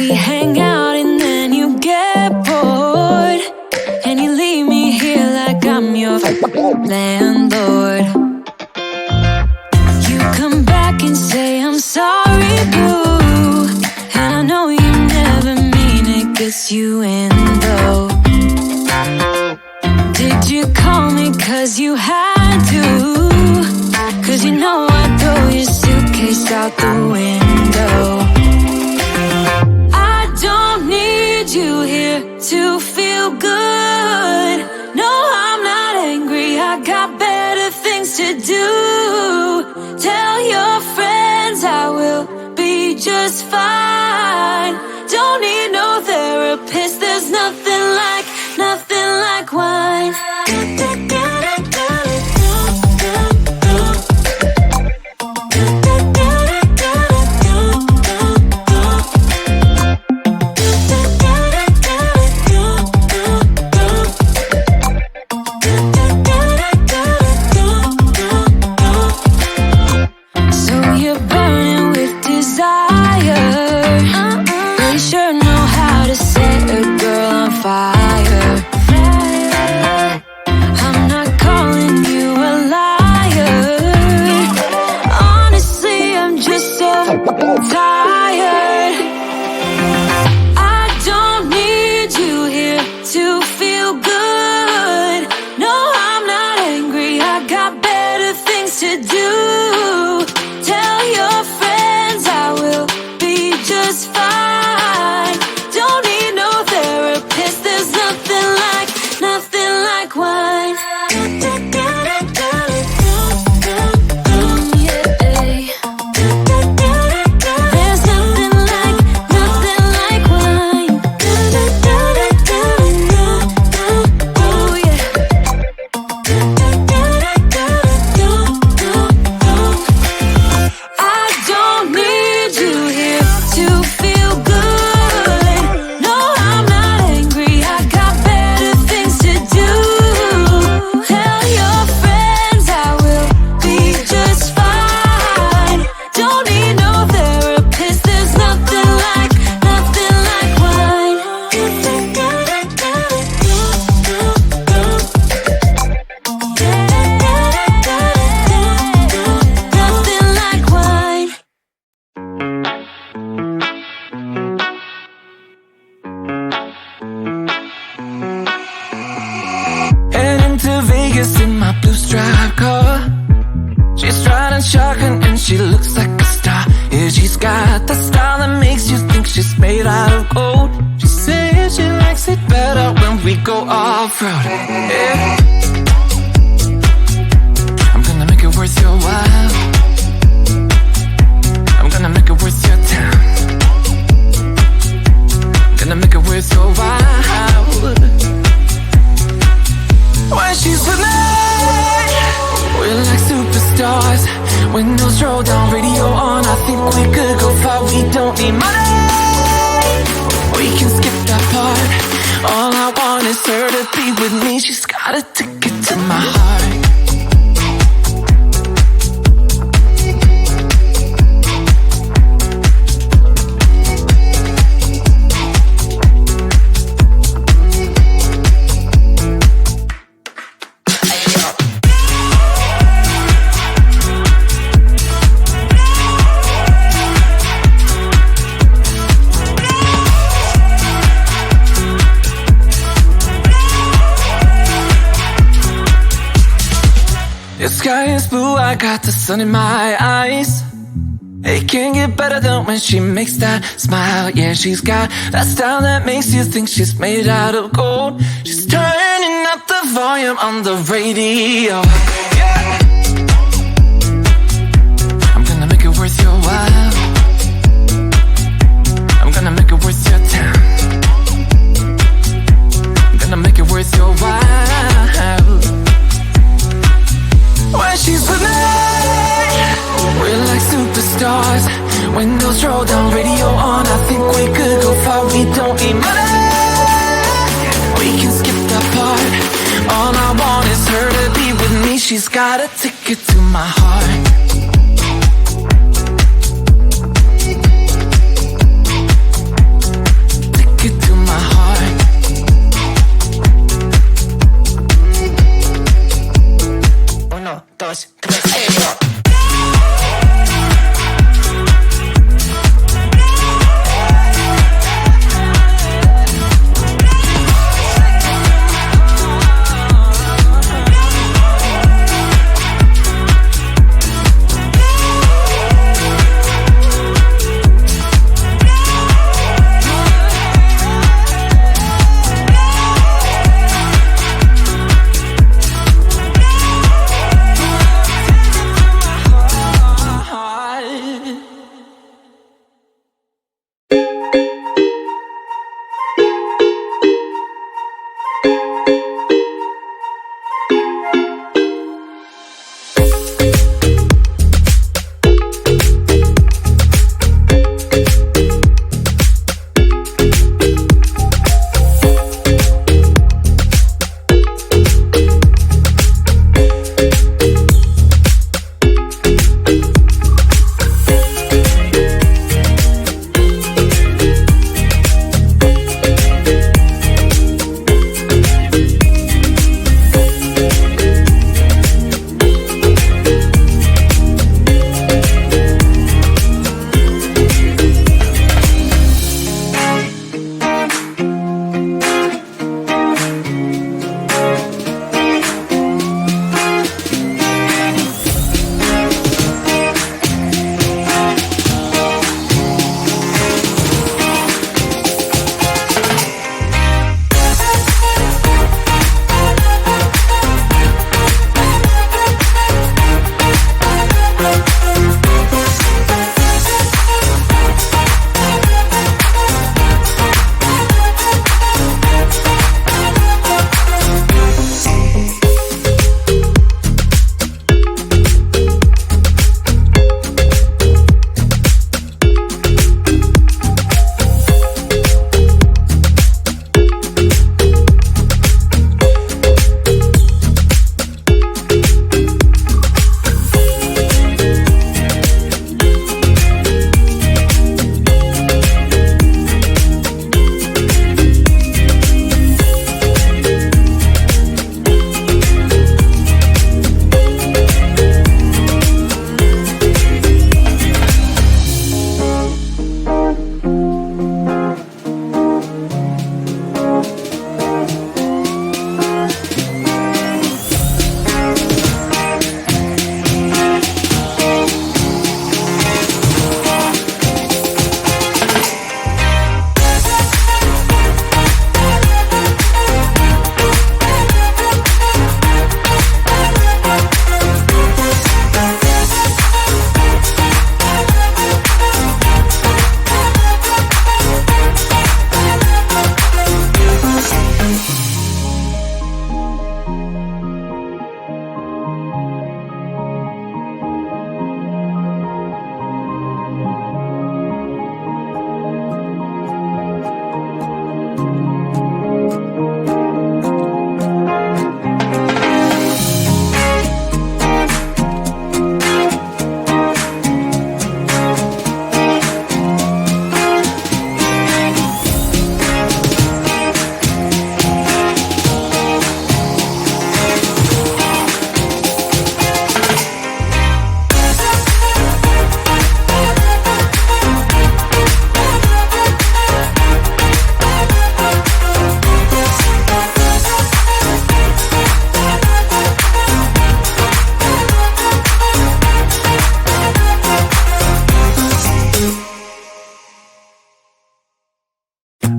We hang out and then you get bored, and you leave me here like I'm your landlord. You come back and say I'm sorry, boo, and I know you never mean it, gets you in though. Did you call me cause you had to? Cause you know I'd throw your suitcase out the window. I don't need you here to feel good. No, I'm not angry, I got better things to do. Tell your friends I will be just fine. Don't need no therapist, there's nothing like wine. The sun in my eyes. It can't get better than when she makes that smile. Yeah, she's got that style that makes you think she's made out of gold. She's turning up the volume on the radio. Yeah. I'm gonna make it worth your while. I'm gonna make it worth your time. I'm gonna make it worth your while. When she's with me, we're like superstars. Windows roll down, radio on. I think we could go far. We don't need money. We can skip that part. All I want is her to be with me. She's got a ticket to my heart.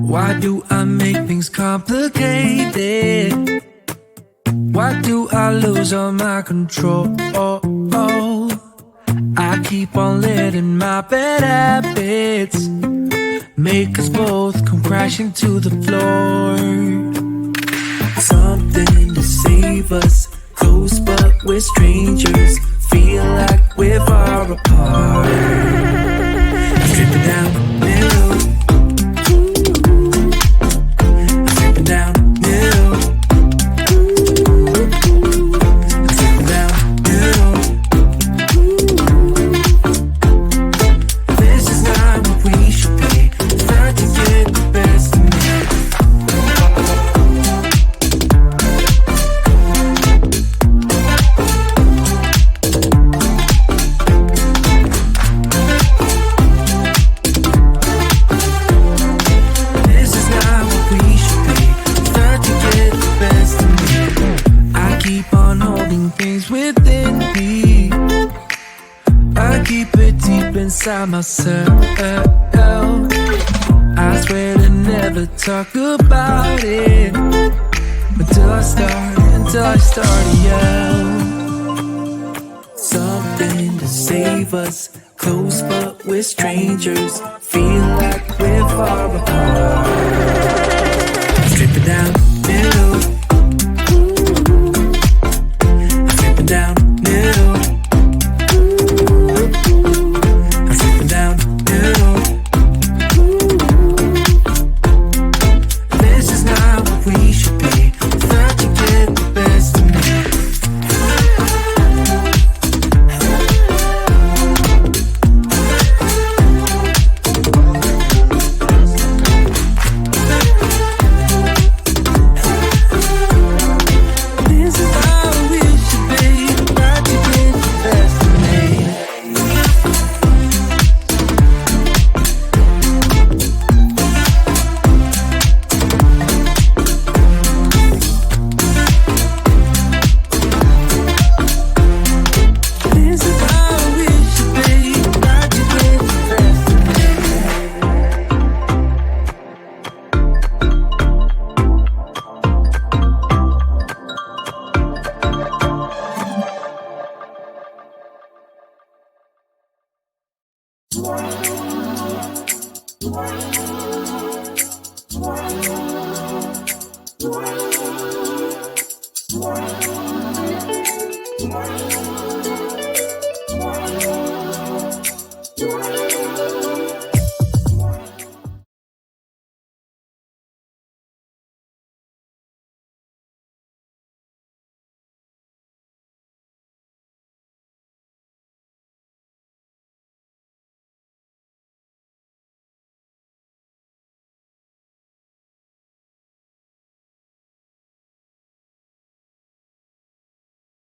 Why do I make things complicated? Why do I lose all my control? I keep on letting my bad habits make us both come crashing to the floor. Something to save us, close but we're strangers. Feel like we're far apart. I'm stripping down the middle. I'm stripping down the middle. I'm stripping down the middle. This is not what we should be. Start to get the best of me. Inside myself, I swear to never talk about it until I start to yell. Something to save us, close but we're strangers. Feel like we're far apart. Strip it down middle. Strip it down middle.